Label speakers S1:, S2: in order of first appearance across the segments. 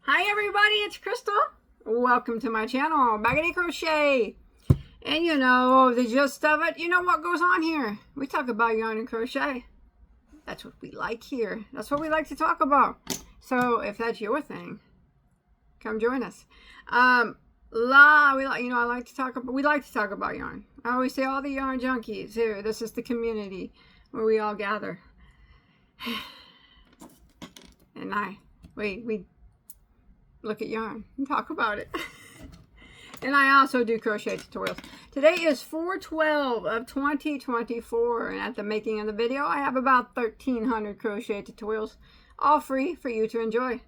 S1: Hi everybody, it's Crystal. Welcome to my channel, Bagoday Crochet. And you know, the gist of it, you know what goes on here. We talk about yarn and crochet. That's what we like here. That's what we like to talk about. So if that's your thing, come join us. I like to talk about yarn. I always say all the yarn junkies here. This is the community where we all gather. And we look at yarn and talk about it. And I also do crochet tutorials. Today is 4/12 of 2024, and at the making of the video I have about 1,300 crochet tutorials, all free for you to enjoy.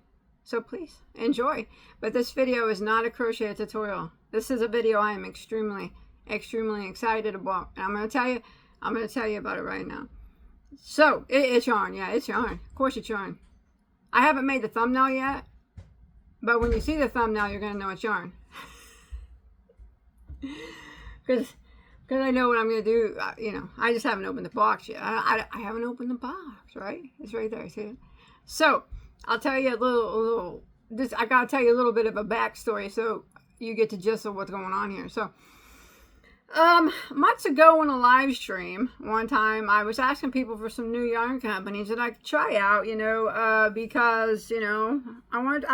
S1: So please enjoy. But this video is not a crochet tutorial. This is a video I am extremely excited about, and I'm going to tell you about it right now. So it's yarn. Yeah, it's yarn. Of course it's yarn. I haven't made the thumbnail yet, but when you see the thumbnail, you're going to know it's yarn. Because I know what I'm going to do. I just haven't opened the box yet. I haven't opened the box, right? It's right there, see it? So, I'll tell you I got to tell you a little bit of a backstory so you get the gist of what's going on here. So, months ago on a live stream, one time I was asking people for some new yarn companies that I could try out, because, I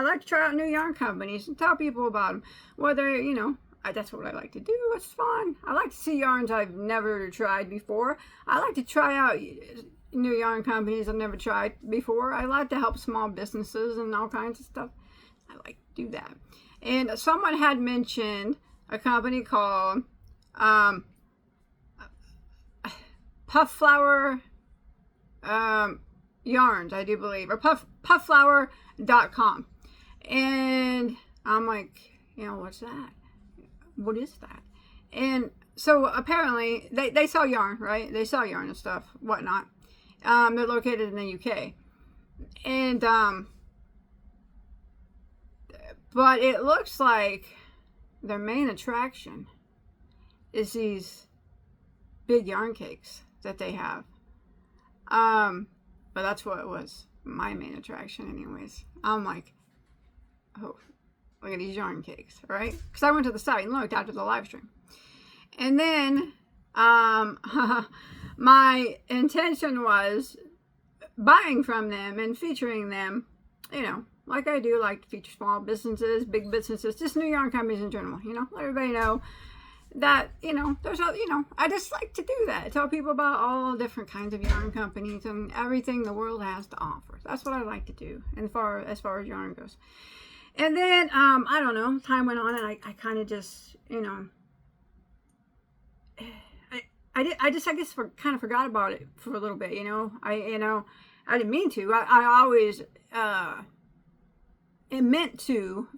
S1: like to try out new yarn companies and tell people about them. Whether, that's what I like to do. It's fun. I like to see yarns I've never tried before. I like to try out new yarn companies I've never tried before. I like to help small businesses and all kinds of stuff. I like to do that. And someone had mentioned a company called Puff Flower Yarns, I do believe, or pufflower.com. And I'm like, what's that? What is that? And so apparently they sell yarn, right? They sell yarn and stuff, whatnot. They're located in the UK. And but it looks like their main attraction is these big yarn cakes that they have. But that's what it was. My main attraction anyways. I'm like, oh, look at these yarn cakes, right? Because I went to the site and looked after the live stream. And then my intention was buying from them and featuring them, like I do, like to feature small businesses, big businesses, just new yarn companies in general, let everybody know that, I just like to do that. Tell people about all different kinds of yarn companies and everything the world has to offer. That's what I like to do as far as yarn goes. And then, I don't know, time went on and I kind of just, I guess kind of forgot about it for a little bit, I didn't mean to. I always, meant to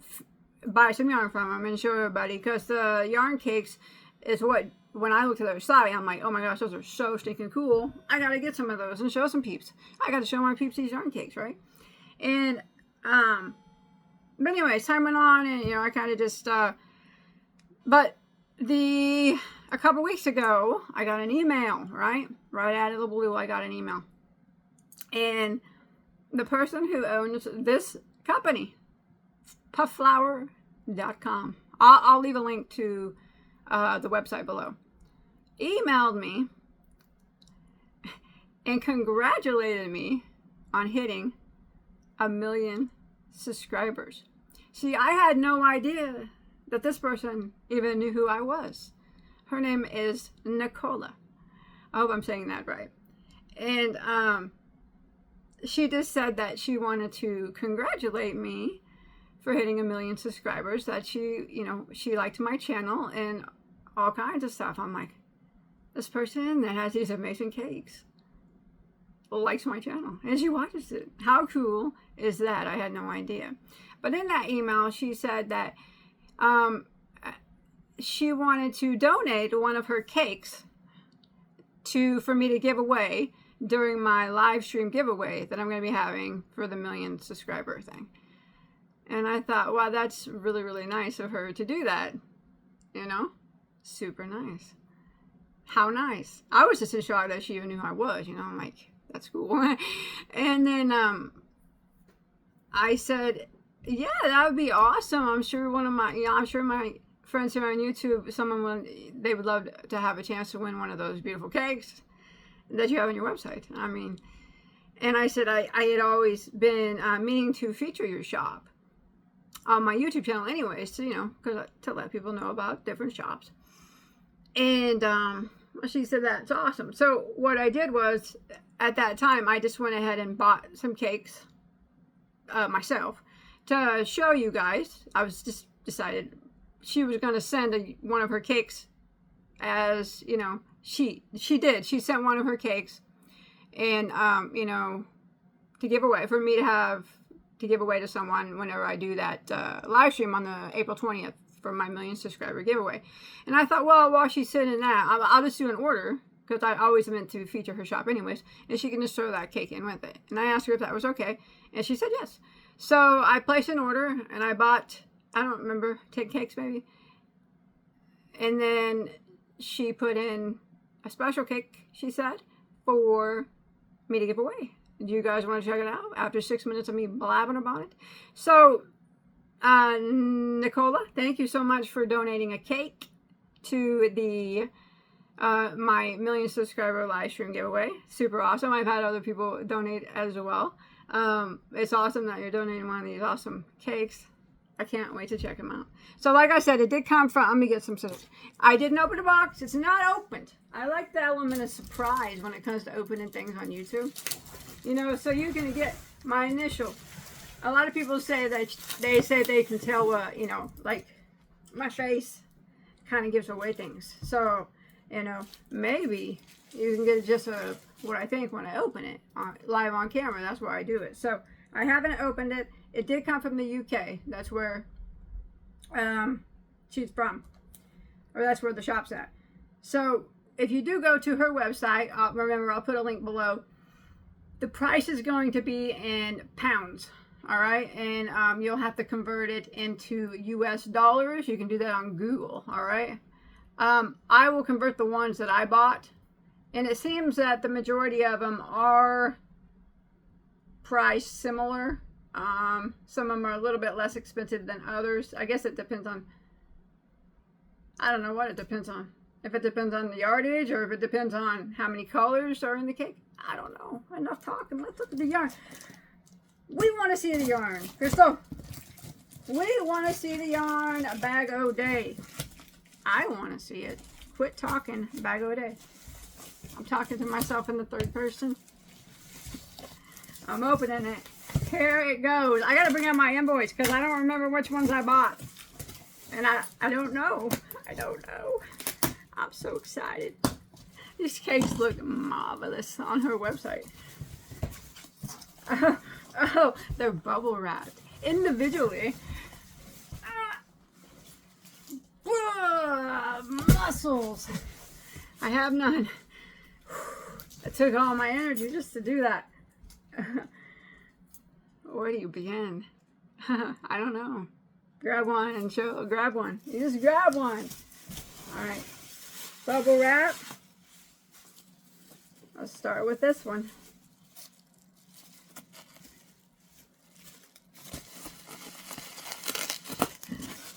S1: buy some yarn from them and show everybody, because the yarn cakes is what, when I looked at their site, I'm like, oh my gosh, those are so stinking cool. I gotta get some of those and show some peeps. I gotta show my peeps these yarn cakes, right? And, but anyways, time went on and, I kind of just, but a couple weeks ago, I got an email, right? Right out of the blue, I got an email. And the person who owns this company, pufflower.com. I'll leave a link to the website below. Emailed me and congratulated me on hitting 1 million subscribers. See, I had no idea that this person even knew who I was. Her name is Nicola. I hope I'm saying that right. And she just said that she wanted to congratulate me for hitting 1 million subscribers, that she liked my channel and all kinds of stuff. I'm like, this person that has these amazing cakes likes my channel and she watches it. How cool is that? I had no idea. But in that email, she said that she wanted to donate one of her cakes for me to give away during my live stream giveaway that I'm going to be having for the 1 million subscriber thing. And I thought, wow, that's really, really nice of her to do that. Super nice. How nice. I was just in shock that she even knew who I was. I'm like, that's cool. And then I said, Yeah, that would be awesome. I'm sure one of my, I'm sure my friends here on YouTube, they would love to have a chance to win one of those beautiful cakes that you have on your website. I mean, and I said I had always been meaning to feature your shop on my YouTube channel, anyways, to let people know about different shops. And she said that's awesome. So what I did was, at that time, I just went ahead and bought some cakes myself to show you guys. I was just decided she was going to send one of her cakes, as she did. She sent one of her cakes, and to give away, for me to give away to someone whenever I do that live stream on the April 20th for my 1,000,000 subscriber giveaway. And I thought, well, while she's sending that, I'll just do an order, because I always meant to feature her shop anyways, and she can just throw that cake in with it. And I asked her if that was okay, and she said yes. So I placed an order, and I bought, I don't remember, 10 cakes maybe. And then she put in a special cake, she said, for me to give away. Do you guys want to check it out after 6 minutes of me blabbing about it? So, Nicola, thank you so much for donating a cake to the my 1,000,000 subscriber live stream giveaway. Super awesome. I've had other people donate as well. It's awesome that you're donating one of these awesome cakes. I can't wait to check them out. So like I said, it did come from, let me get some scissors. I didn't open the box. It's not opened. I like the element of surprise when it comes to opening things on YouTube. So you can get my initial. A lot of people say that they can tell, like my face kind of gives away things. So, maybe you can get just what I think when I open it live on camera. That's where I do it. So I haven't opened it. It did come from the UK. That's where she's from, or that's where the shop's at. So if you do go to her website, remember, I'll put a link below. The price is going to be in pounds, all right? And you'll have to convert it into US dollars. You can do that on Google, all right? I will convert the ones that I bought, and it seems that the majority of them are priced similar. Some of them are a little bit less expensive than others. I guess it depends on, I don't know what it depends on. If it depends on the yardage, or if it depends on how many colors are in the cake. I don't know. Enough talking. Let's look at the yarn. We want to see the yarn. Crystal, we want to see the yarn. Bagoday. I want to see it. Quit talking. Bagoday. I'm talking to myself in the third person. I'm opening it. Here it goes. I got to bring out my invoice because I don't remember which ones I bought. And I don't know. I don't know. I'm so excited. These cakes look marvelous on her website. Oh, they're bubble wrapped individually. Muscles. I have none. It took all my energy just to do that. Where do you begin? I don't know. Grab one and show. Grab one. You just grab one. All right. Bubble wrap. Let's start with this one.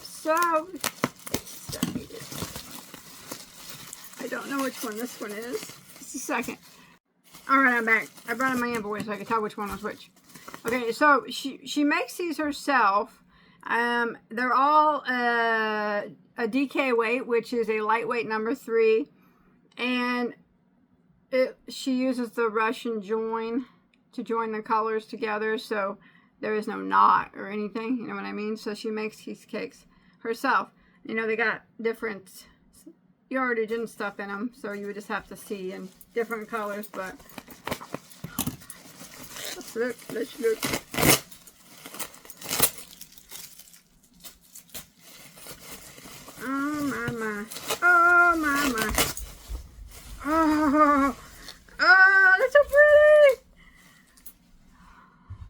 S1: So excited. I don't know which one this one is. Just a second. All right, I'm back. I brought in my invoice so I could tell which one was which. Okay, so she makes these herself. They're all a DK weight, which is a lightweight number 3, and she uses the Russian join to join the colors together, so there is no knot or anything. You know what I mean? So she makes these cakes herself. They got different yardage and stuff in them, so you would just have to see in different colors. But let's look. Oh my. Oh my. Oh, that's so pretty.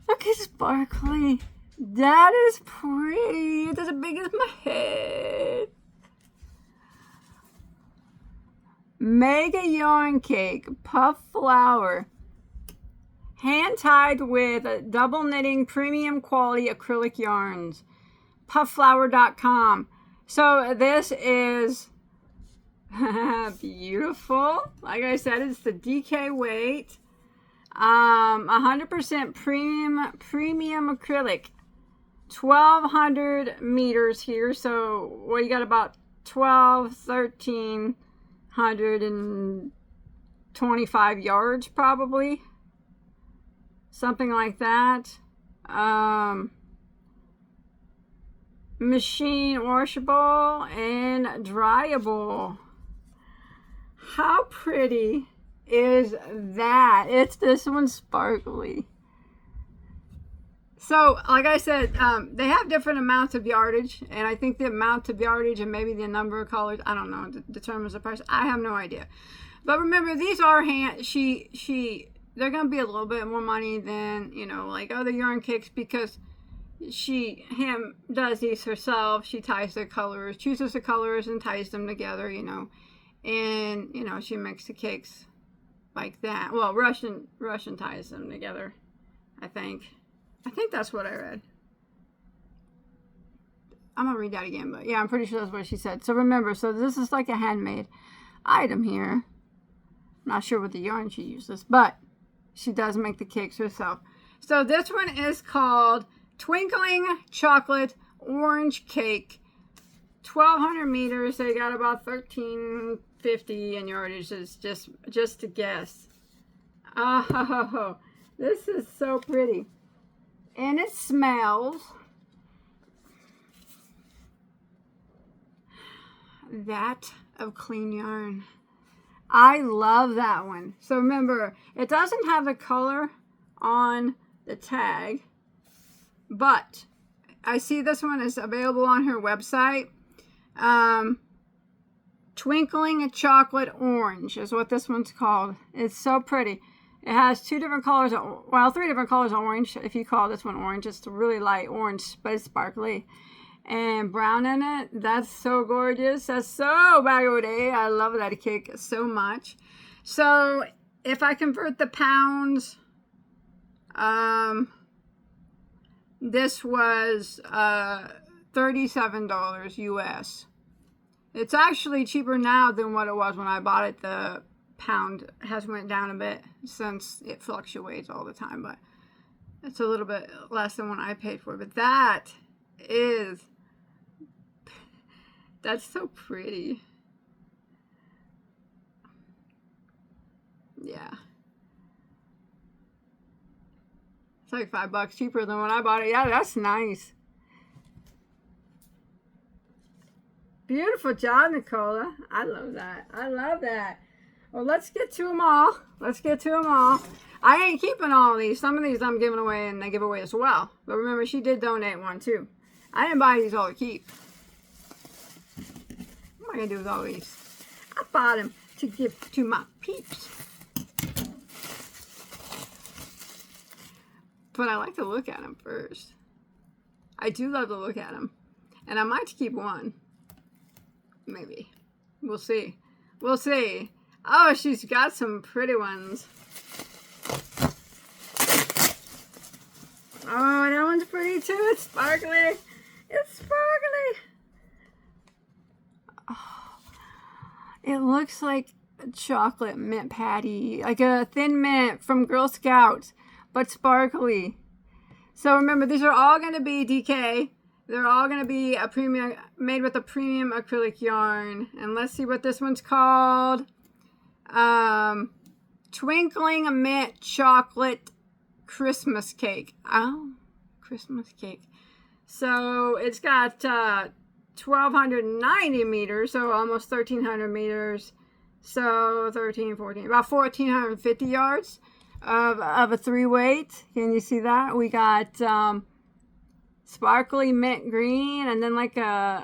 S1: Look, it's sparkly. That is pretty. It's as big as my head. Mega yarn cake, puff flower. hand tied with double knitting premium quality acrylic yarns. Pufflower.com. So this is beautiful. Like I said, it's the DK weight. 100% premium acrylic. 1,200 meters here. So, well, you got about 1,325 yards probably. Something like that. Machine washable and dryable. How pretty is that? It's this one's sparkly. So, like I said, they have different amounts of yardage, and I think the amount of yardage and maybe the number of colors, I don't know, determines the price. I have no idea. But remember, these are they're going to be a little bit more money than, you know, like other yarn cakes, because him does these herself. She ties the colors, chooses the colors and ties them together, you know. And, you know, she makes the cakes like that. Well, Russian ties them together, I think. I think that's what I read. I'm going to read that again, but yeah, I'm pretty sure that's what she said. So remember, so this is like a handmade item here. I'm not sure what the yarn she uses, but she does make the cakes herself. So this one is called Twinkling Chocolate Orange Cake. 1,200 meters. They got about 1,350 in yardage. Is just to guess. Oh, this is so pretty. And it smells that of clean yarn. I love that one. So remember, it doesn't have the color on the tag, but I see this one is available on her website. Twinkling Chocolate Orange is what this one's called. It's so pretty. It has two different colors, well, three different colors of orange. If you call this one orange, it's a really light orange, but it's sparkly. And brown in it. That's so gorgeous. That's so Bagoday. I love that cake so much. So if I convert the pounds, this was $37 US. It's actually cheaper now than what it was when I bought it. The pound has went down a bit since it fluctuates all the time, but it's a little bit less than what I paid for. But that's so pretty. Yeah. It's like $5 cheaper than when I bought it. Yeah, that's nice. Beautiful job, Nicola. I love that. I love that. Well, let's get to them all. Let's get to them all. I ain't keeping all of these. Some of these I'm giving away, and they give away as well. But remember, she did donate one, too. I didn't buy these all to keep. What am I going to do with all these? I bought them to give to my peeps. But I like to look at them first. I do love to look at them. And I might keep one. Maybe. We'll see. We'll see. Oh, she's got some pretty ones. Oh, that one's pretty too. It's sparkly. It's sparkly. Oh, it looks like a chocolate mint patty. Like a thin mint from Girl Scouts, but sparkly. So remember, these are all going to be DK. They're all going to be a premium, made with a premium acrylic yarn. And let's see what this one's called. Twinkling Mint Chocolate Christmas Cake. Oh, Christmas cake. So it's got 1,290 meters, so almost 1,300 meters. So 13, 14, about 1,450 yards of a 3-weight. Can you see that? We got sparkly mint green, and then like a,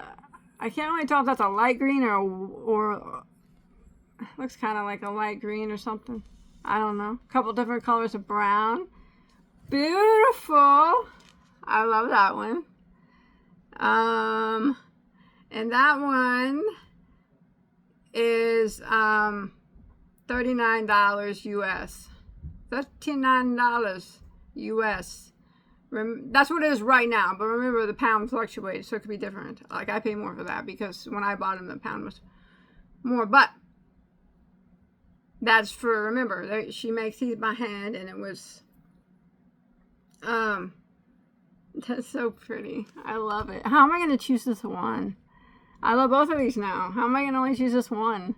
S1: I can't really tell if that's a light green or looks kind of like a light green or something. I don't know. A couple different colors of brown. Beautiful. I love that one. And that one is $39 US. $39 US. That's what it is right now, but remember the pound fluctuates, so it could be different. Like, I pay more for that because when I bought them, the pound was more. But that's for, remember, she makes these by hand, and it was, that's so pretty. I love it. How am I going to choose this one? I love both of these now. How am I going to only choose this one?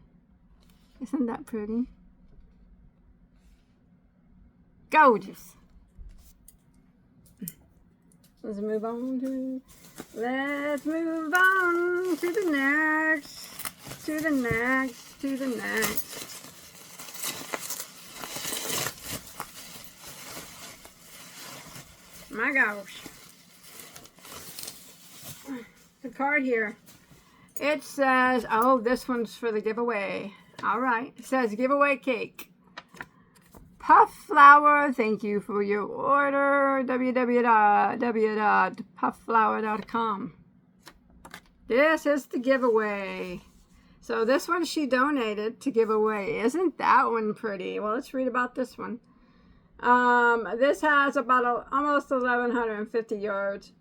S1: Isn't that pretty? Gorgeous. Let's move on to the next, to the next, to the next. My gosh. The card here. It says, oh, this one's for the giveaway. All right. It says giveaway cake. Puff Flower, thank you for your order. www.pufflower.com. This is the giveaway. So this one she donated to give away. Isn't that one pretty? Well, let's read about this one. This has about almost 1,150 yards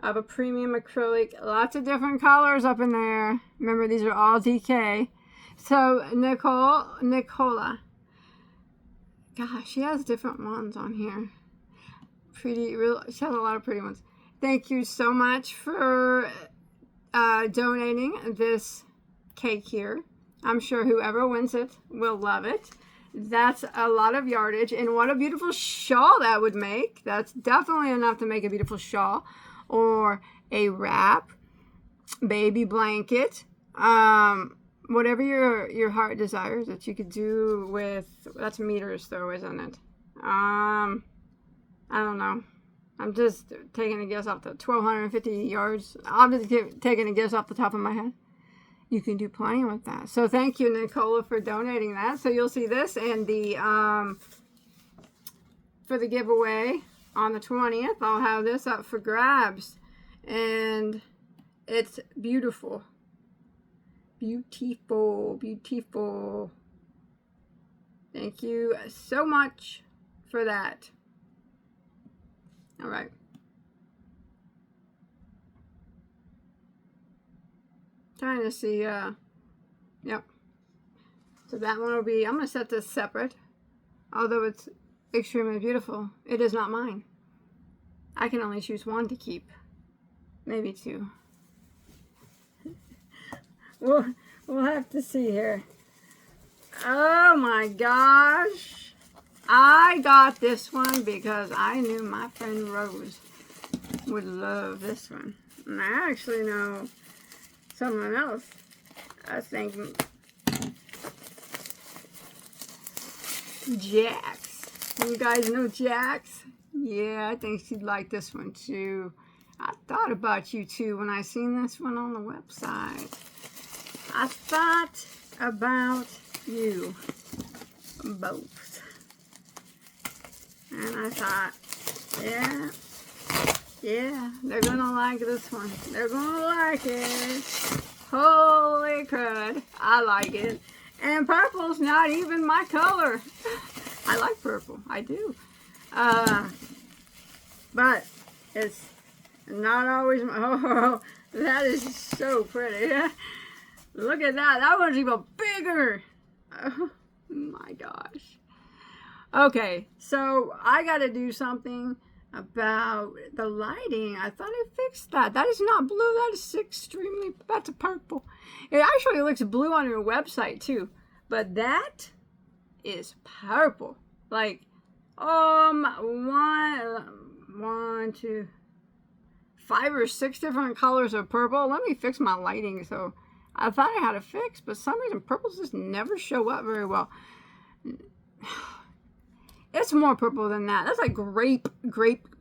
S1: of a premium acrylic. Lots of different colors up in there. Remember, these are all DK. So Nicola. Gosh, she has different ones on here. Pretty, she has a lot of pretty ones. Thank you so much for donating this cake here. I'm sure whoever wins it will love it. That's a lot of yardage, and what a beautiful shawl that would make. That's definitely enough to make a beautiful shawl or a wrap, baby blanket, whatever your heart desires that you could do with. That's meters though, isn't it? I don't know. I'm just taking a guess off the 1,250 yards. I'm just taking a guess off the top of my head. You can do plenty with that. So thank you, Nicola, for donating that. So you'll see this and the for the giveaway on the 20th. I'll have this up for grabs, and it's beautiful. Beautiful, beautiful. Thank you so much for that. All right. Trying to see, yep. So that one will be, I'm going to set this separate. Although it's extremely beautiful, it is not mine. I can only choose one to keep. Maybe two. We'll have to see here. Oh my gosh. I got this one because I knew my friend Rose would love this one. And I actually know someone else. I think Jax. You guys know Jax? Yeah, I think she'd like this one too. I thought about you too when I seen this one on the website. I thought about you both. And I thought, yeah, they're gonna like this one. They're gonna like it. Holy crud, I like it. And purple's not even my color. I like purple, I do. But it's not always my, oh, that is so pretty. Look at that, that one's even bigger. Oh my gosh. Okay, so I gotta do something about the lighting. I thought I fixed that. That is not blue, that is extremely, that's a purple. It actually looks blue on your website too, but that is purple. Like, one, two, 5 or 6 different colors of purple. Let me fix my lighting. So I thought I had it fixed, but for some reason purples just never show up very well. It's more purple than that. That's like grape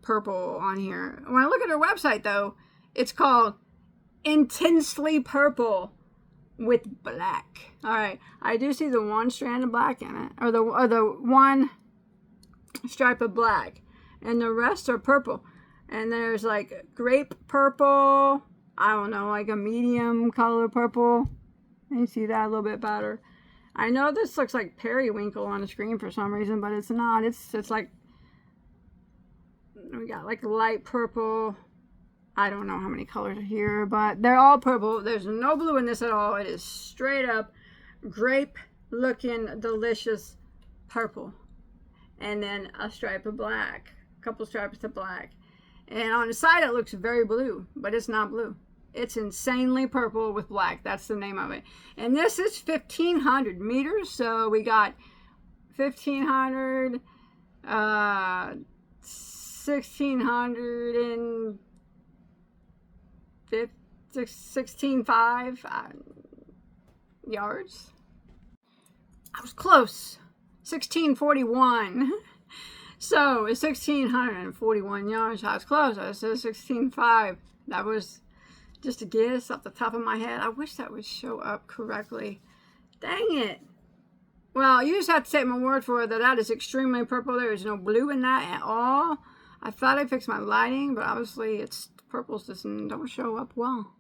S1: purple on here. When I look at her website though, it's called Intensely Purple with Black. All right, I do see the one strand of black in it, or the one stripe of black, and the rest are purple. And there's like grape purple, I don't know, like a medium color purple. You see that a little bit better. I know this looks like periwinkle on the screen for some reason, but it's not. It's like, we got like light purple. I don't know how many colors are here, but they're all purple. There's no blue in this at all. It is straight up grape looking delicious purple. And then a stripe of black, a couple stripes of black. And on the side it looks very blue, but it's not blue. It's insanely purple with black. That's the name of it. And this is 1,500 meters. So we got 1,500, 16,5 yards. I was close. 1,641. So it's 1,641 yards. I was close. I said 16,5. That was just a guess off the top of my head. I wish that would show up correctly. Dang it. Well, you just have to take my word for it that that is extremely purple. There is no blue in that at all. I thought I fixed my lighting, but obviously it's purples just don't show up well.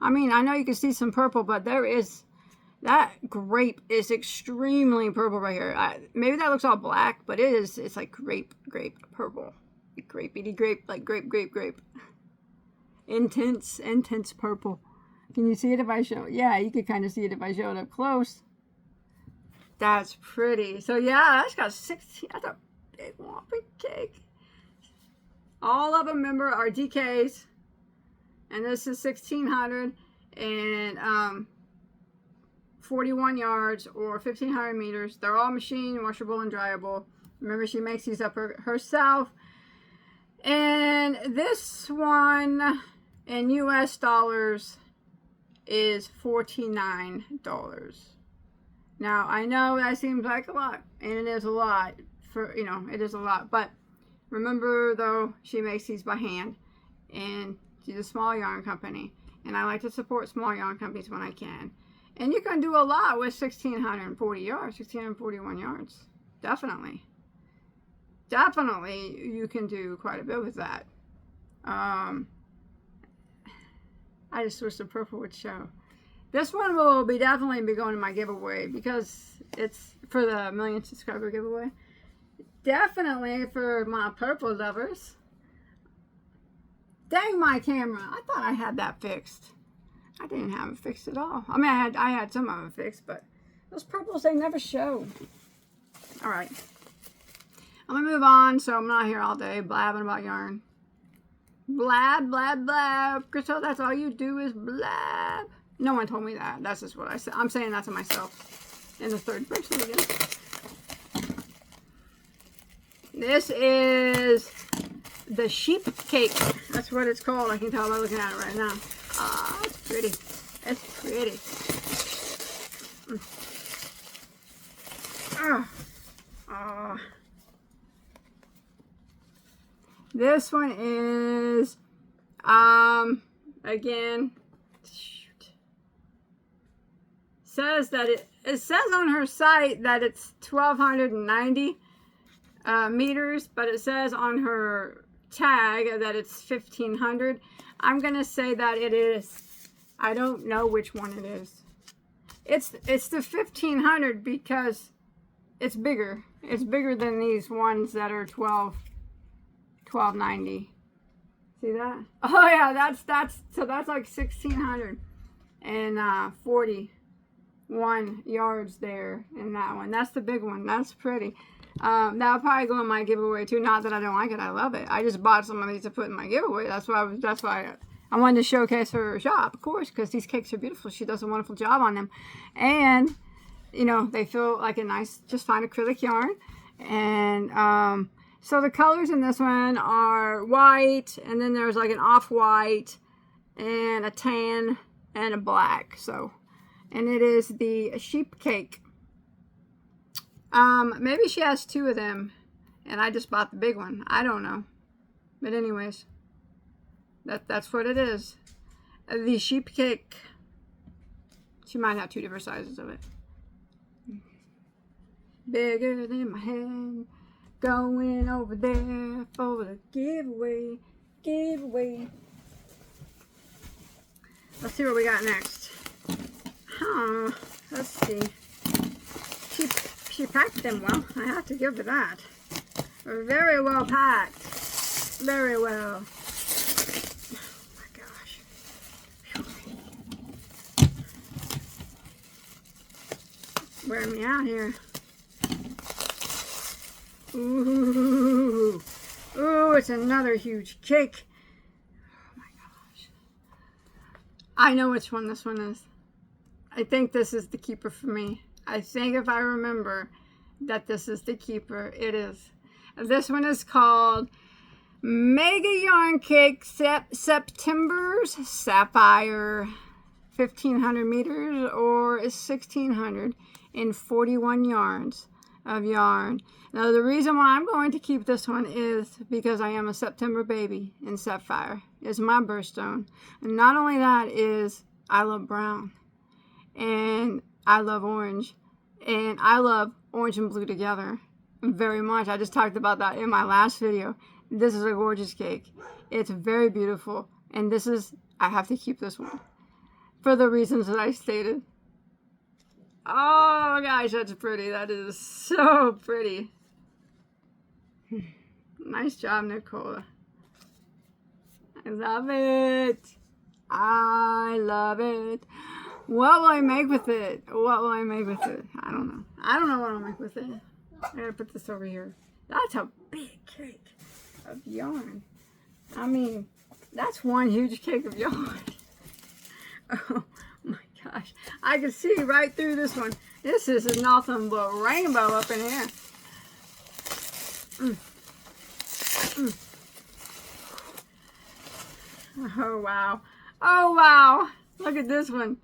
S1: I mean, I know you can see some purple, but there is, that grape is extremely purple right here. Maybe that looks all black, but it's like grape purple. Grapey grape, like grape. Intense purple. Can you see it if I show? Yeah, you could kind of see it if I show it up close. That's pretty. So yeah, that's got 16. That's a big whopping cake. All of them, remember, are DKs. And this is 1,641 yards or 1,500 meters. They're all machine washable and dryable. Remember, she makes these up herself. And this one in US dollars is $49. Now, I know that seems like a lot, and it is a lot for, you know, it is a lot, but remember though, she makes these by hand, and she's a small yarn company, and I like to support small yarn companies when I can. And you can do a lot with 1,640 yards, 1,641 yards. Definitely you can do quite a bit with that. I just wish the purple would show. This one will definitely be going to my giveaway because it's for the 1 million subscriber giveaway. Definitely for my purple lovers. Dang my camera. I thought I had that fixed. I didn't have it fixed at all. I mean, I had some of it fixed, but those purples, they never show. All right. I'm going to move on so I'm not here all day blabbing about yarn. Blab, blab, blab. Crystal, that's all you do is blab. No one told me that. That's just what I said. I'm saying that to myself in the third person again. This is the sheep cake. That's what it's called. I can tell by looking at it right now. Ah, it's pretty. It's pretty. This one is, again, says that it says on her site that it's 1,290 meters, but it says on her tag that it's 1,500. I'm gonna say that it is. I don't know which one it is. It's the 1,500 because it's bigger. It's bigger than these ones that are 1,290. See that? Oh yeah, that's so that's like 1,641 yards there in that one. That's the big one. That's pretty. That'll probably go in my giveaway too. Not that I don't like it. I love it. I just bought some of these to put in my giveaway. That's why I wanted to showcase her shop, of course, because these cakes are beautiful. She does a wonderful job on them, and you know they feel like a nice, just fine acrylic yarn. And so the colors in this one are white, and then there's like an off-white, and a tan, and a black. So, and it is the sheep cake. Maybe she has two of them, and I just bought the big one. I don't know, but anyways, that's what it is. The sheep cake. She might have two different sizes of it. Bigger than my head. Going over there for the giveaway. Let's see what we got next. Let's see. she packed them well. I have to give her that. Very well packed. Very well. Oh my gosh. Wearing me out here. Ooh. Ooh, it's another huge cake. Oh my gosh. I know which one this one is. I think this is the keeper for me. I think if I remember that this is the keeper, it is. This one is called Mega Yarn Cake September's Sapphire. 1,500 meters or 1,641 yards of yarn. Now the reason why I'm going to keep this one is because I am a September baby, and Sapphire is my birthstone. And not only that is I love brown, and I love orange, and I love orange and blue together very much. I just talked about that in my last video. This is a gorgeous cake. It's very beautiful, and this is, I have to keep this one for the reasons that I stated. Oh gosh, that's pretty. That is so pretty. Nice job, Nicola. I love it. I love it. What will I make with it? What will I make with it? I don't know. I don't know what I'll make with it. I gotta put this over here. That's a big cake of yarn. I mean, that's one huge cake of yarn. Oh my gosh. I can see right through this one. This is nothing but rainbow up in here. Oh wow. Oh wow. Look at this one.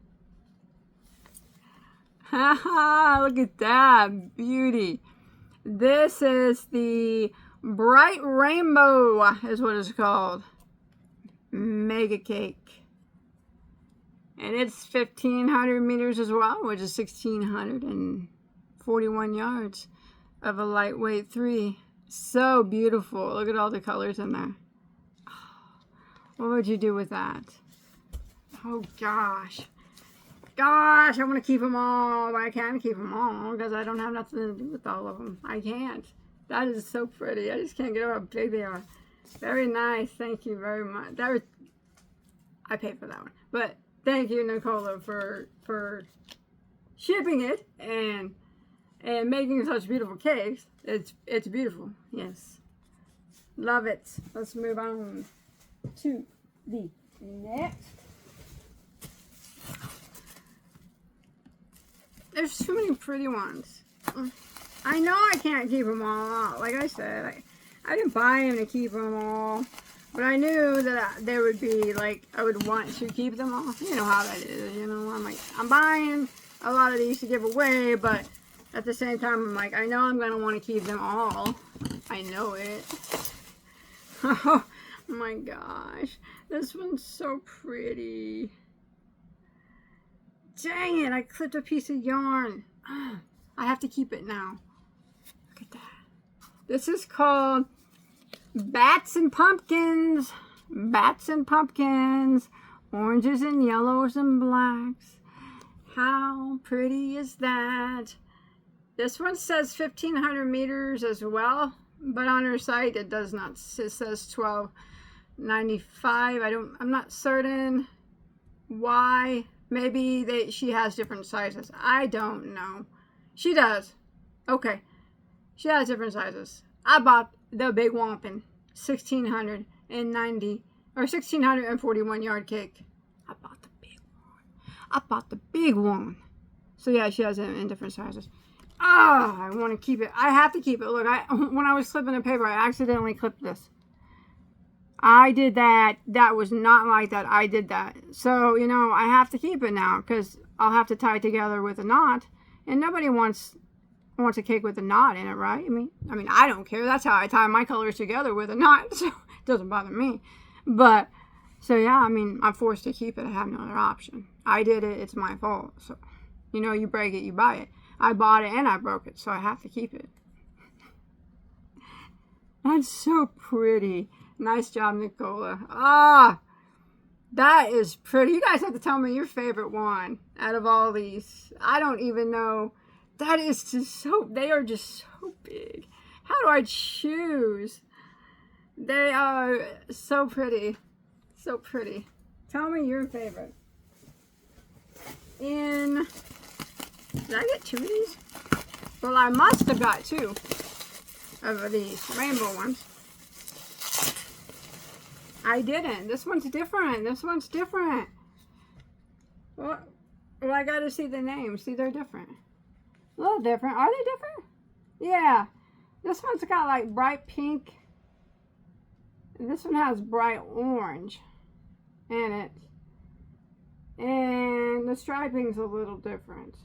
S1: Haha, look at that beauty. This is the Bright Rainbow is what it's called. Mega cake. And it's 1,500 meters as well, which is 1,641 yards of a lightweight 3. So beautiful. Look at all the colors in there. What would you do with that? Oh gosh. Gosh, I want to keep them all, but I can't keep them all because I don't have nothing to do with all of them. I can't. That is so pretty. I just can't get over how big they are. Very nice. Thank you very much. That was, I paid for that one. But thank you, Nicola, for shipping it and making such beautiful cakes. It's beautiful. Yes. Love it. Let's move on to the next. There's too many pretty ones. I know I can't keep them all out. Like I said, I didn't buy them to keep them all. But I knew that there would be, like, I would want to keep them all. You know how that is, you know. I'm like, I'm buying a lot of these to give away, but at the same time, I'm like, I know I'm going to want to keep them all. I know it. Oh my gosh. This one's so pretty. Dang it, I clipped a piece of yarn. I have to keep it now. Look at that. This is called Bats and Pumpkins. Bats and Pumpkins. Oranges and yellows and blacks. How pretty is that? This one says 1,500 meters as well, but on her site it does not. It says 1295. I'm not certain why. Maybe she has different sizes. I don't know. She does. Okay. She has different sizes. I bought the big whomping 1,690 or 1,641 yard cake. I bought the big one. I bought the big one. So yeah, she has it in different sizes. Oh, I want to keep it. I have to keep it. Look, when I was clipping the paper, I accidentally clipped this. I did that. That was not like that. I did that. So, you know, I have to keep it now because I'll have to tie it together with a knot. And nobody wants a cake with a knot in it, right? I mean, I don't care. That's how I tie my colors together, with a knot. So it doesn't bother me. But, so yeah, I mean, I'm forced to keep it. I have no other option. I did it. It's my fault. So, you know, you break it, you buy it. I bought it and I broke it. So I have to keep it. That's so pretty. Nice job, Nicola. Ah, that is pretty. You guys have to tell me your favorite one out of all these. I don't even know That is just so, they are just so big. How do I choose? They are so pretty. So pretty. Tell me your favorite. Did I get 2 of these? Well, I must have got 2 of these rainbow ones. I didn't. This one's different. This one's different. Well, I got to see the names. See, they're different. A little different. Are they different? Yeah. This one's got like bright pink. And this one has bright orange in it. And the striping's a little different.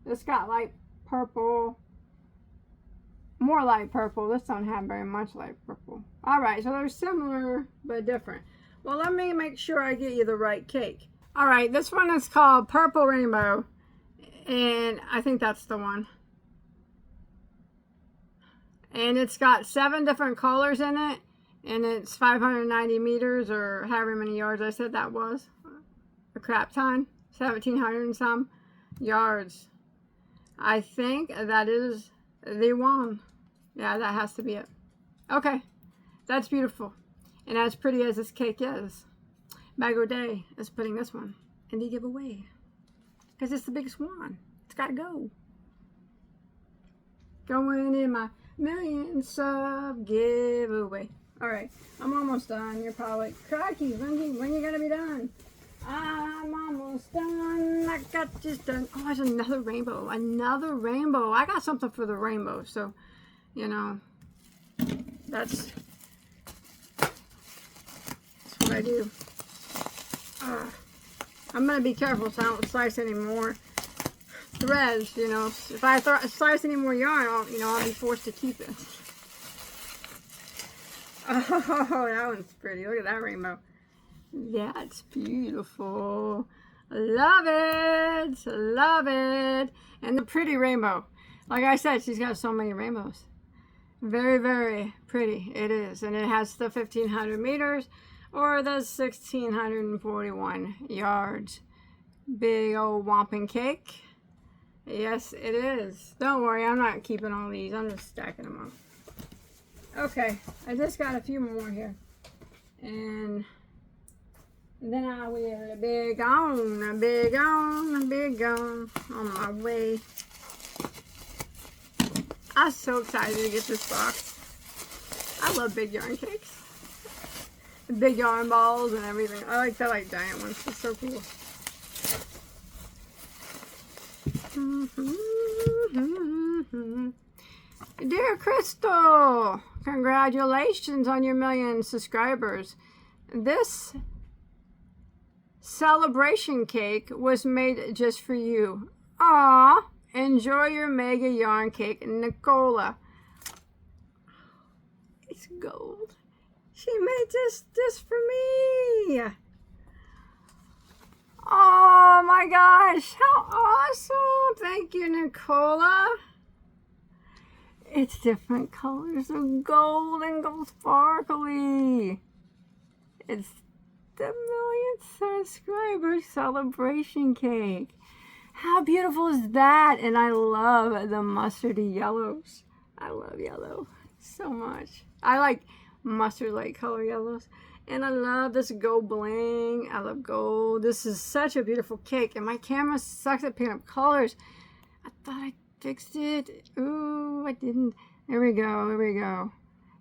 S1: It's got light purple. More light purple. This don't have very much light purple. Alright, so they're similar but different. Well, let me make sure I get you the right cake. Alright, this one is called Purple Rainbow. And I think that's the one. And it's got 7 different colors in it. And it's 590 meters or however many yards I said that was. A crap ton. 1,700 and some yards. I think that is the one. Yeah, that has to be it. Okay. That's beautiful. And as pretty as this cake is, Bagoday is putting this one in the giveaway. Because it's the biggest one. It's got to go. Going in my million sub giveaway. Alright, I'm almost done. You're probably like, crikey, when you gonna be done? I'm almost done. I got just done. Oh, there's another rainbow. Another rainbow. I got something for the rainbow. So, you know, that's what I do. I'm going to be careful so I don't slice any more threads, you know. If I slice any more yarn, I'll be forced to keep it. Oh, that one's pretty. Look at that rainbow. That's beautiful. Love it. Love it. And the pretty rainbow. Like I said, she's got so many rainbows. Very, very pretty it is. And it has the 1,500 meters or the 1,641 yards. Big old whomping cake. Yes, it is. Don't worry, I'm not keeping all these. I'm just stacking them up. Okay, I just got a few more here. And then I will be gone, on my way. I'm so excited to get this box. I love big yarn cakes. The big yarn balls and everything. I like giant ones. It's so cool. Dear Crystal, congratulations on your 1,000,000 subscribers. This celebration cake was made just for you. Aw, enjoy your mega yarn cake, Nicola. It's gold. She made this for me. Oh my gosh, how awesome. Thank you, Nicola. It's different colors of gold and gold sparkly. It's the 1,000,000th subscriber celebration cake. How beautiful is that? And I love the mustardy yellows. I love yellow so much. I like mustard-like color yellows. And I love this gold bling. I love gold. This is such a beautiful cake. And my camera sucks at picking up colors. I thought I fixed it. Ooh, I didn't. There we go. There we go.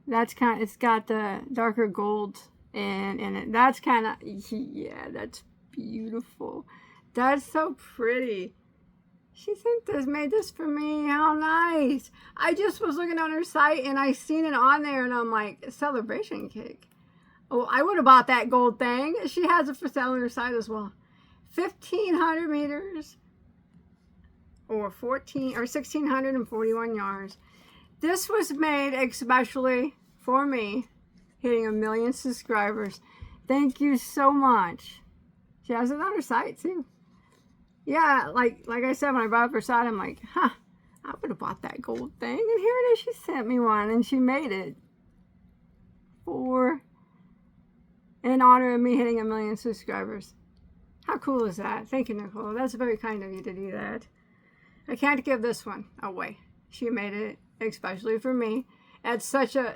S1: That's it's got the darker gold in it. That's kind of, yeah, that's beautiful. That's so pretty. She made this for me. How nice. I just was looking on her site and I seen it on there and I'm like, celebration cake. Oh, I would have bought that gold thing. She has it for sale on her site as well. 1,500 meters or 1,641 yards. This was made especially for me, hitting 1,000,000 subscribers. Thank you so much. She has it on her site too. Yeah, like I said, when I bought up her site, I'm like, I would have bought that gold thing. And here it is. She sent me one and she made it in honor of me hitting 1,000,000 subscribers. How cool is that? Thank you, Nicole. That's very kind of you to do that. I can't give this one away. She made it especially for me. It's such a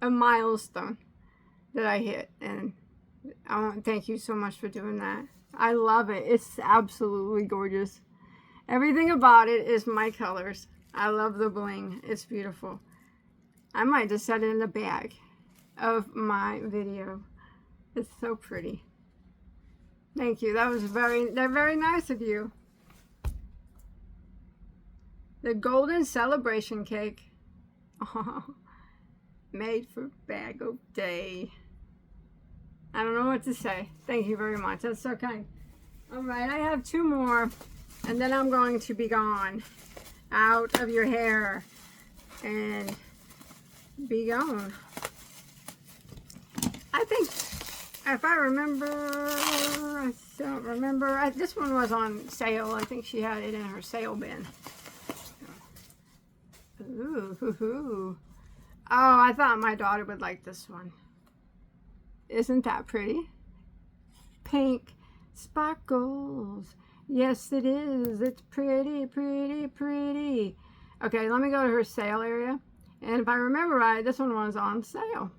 S1: milestone that I hit, and I want to thank you so much for doing that. I love it. It's absolutely gorgeous. Everything about it is my colors. I love the bling. It's beautiful. I might just set it in the bag of my video. It's so pretty. Thank you. That was very nice of you. The Golden Celebration Cake. Oh, made for Bagoday. I don't know what to say. Thank you very much. That's so kind. All right, I have 2 more, and then I'm going to be gone out of your hair and be gone. I think, if I remember, I don't remember. This one was on sale. I think she had it in her sale bin. Ooh, hoo, hoo. Oh, I thought my daughter would like this one. Isn't that pretty? Pink sparkles. Yes, it is. It's pretty, pretty, pretty. Okay, let me go to her sale area. And if I remember right, this one was on sale.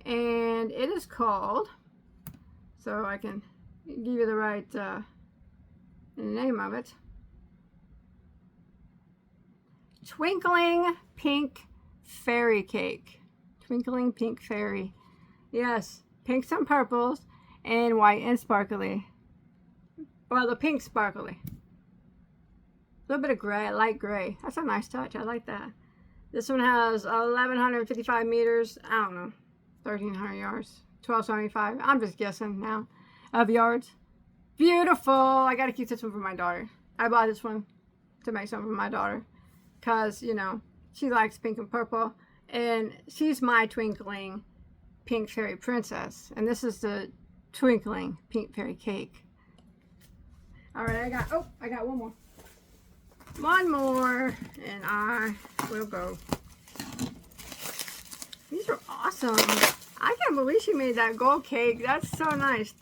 S1: And it is called, so I can give you the right name of it. Twinkling Pink Fairy Cake. Twinkling Pink Fairy. Yes, pinks and purples and white and sparkly. Well, the pink sparkly. A little bit of gray, light gray. That's a nice touch. I like that. This one has 1,155 meters. I don't know. 1,300 yards. 1,275. I'm just guessing now. Of yards. Beautiful. I got to keep this one for my daughter. I bought this one to make something for my daughter. Because, you know, she likes pink and purple. And she's my twinkling pink fairy princess. And this is the twinkling pink fairy cake. Alright, I got one more. One more. And I will go. These are awesome. I can't believe she made that gold cake. That's so nice.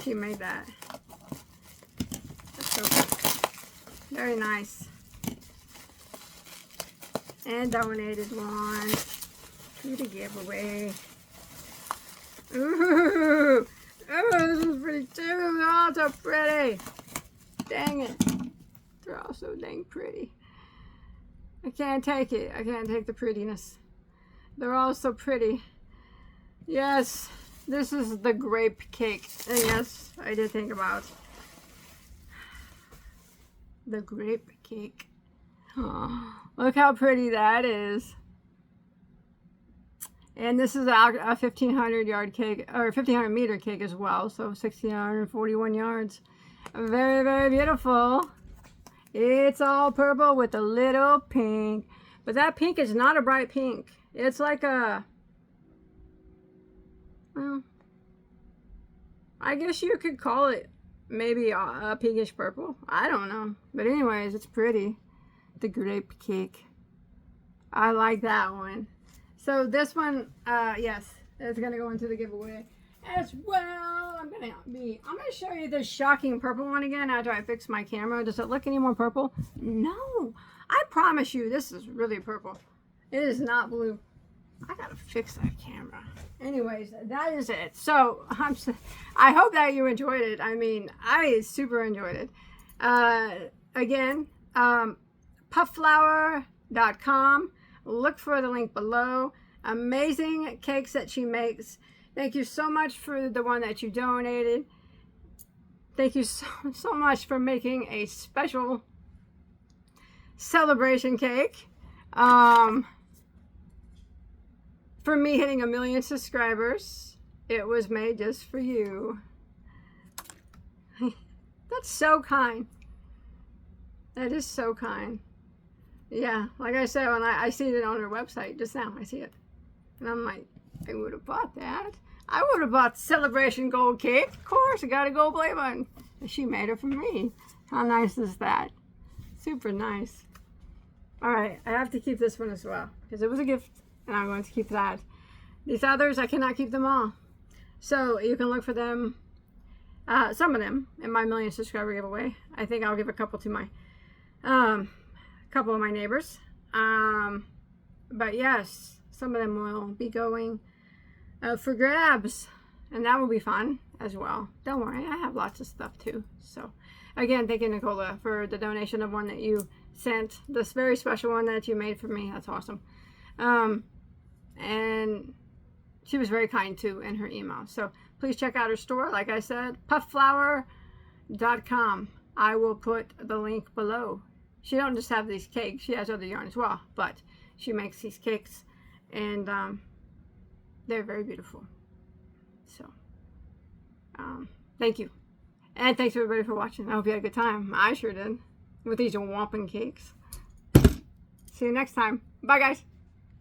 S1: She made that. That's so good. Very nice. And donated one to the giveaway. Ooh, oh, this is pretty too. They're all so pretty. Dang it. They're all so dang pretty. I can't take it. I can't take the prettiness. They're all so pretty. Yes, this is the grape cake. And yes, I did think about the grape cake. Oh, look how pretty that is. And this is a 1,500 yard cake, or 1,500 meter cake as well. So 1,641 yards. Very, very beautiful. It's all purple with a little pink. But that pink is not a bright pink. It's like a, well, I guess you could call it maybe a pinkish purple. I don't know. But anyways, it's pretty. The grape cake. I like that one. So this one, yes, it's gonna go into the giveaway as well. I'm gonna show you this shocking purple one again after I fix my camera. Does it look any more purple? No, I promise you, this is really purple. It is not blue. I gotta fix that camera. Anyways, that is it. So I hope that you enjoyed it. I mean, I super enjoyed it. Again, pufflower.com. Look for the link below. Amazing cakes that she makes. Thank you so much for the one that you donated. Thank you so much for making a special celebration cake. For me hitting 1 million subscribers. It was made just for you. That's so kind. That is so kind. Yeah, like I said, when I see it on her website just now, I see it. And I'm like, I would have bought that. I would have bought the Celebration Gold Cake. Of course, I got a gold play button. She made it for me. How nice is that? Super nice. All right, I have to keep this one as well because it was a gift, and I'm going to keep that. These others, I cannot keep them all. So you can look for them, some of them, in my 1 million subscriber giveaway. I think I'll give a couple to my A couple of my neighbors. But yes, some of them will be going for grabs, and that will be fun as well. Don't worry, I have lots of stuff too. So again, thank you, Nicola, for the donation of one that you sent, this very special one that you made for me. That's awesome. And she was very kind too in her email. So please check out her store. Like I said, pufflower.com. I will put the link below. She don't just have these cakes, she has other yarn as well, but she makes these cakes, and they're very beautiful. So thank you, and thanks everybody for watching. I hope you had a good time. I sure did with these whomping cakes. See you next time. Bye guys.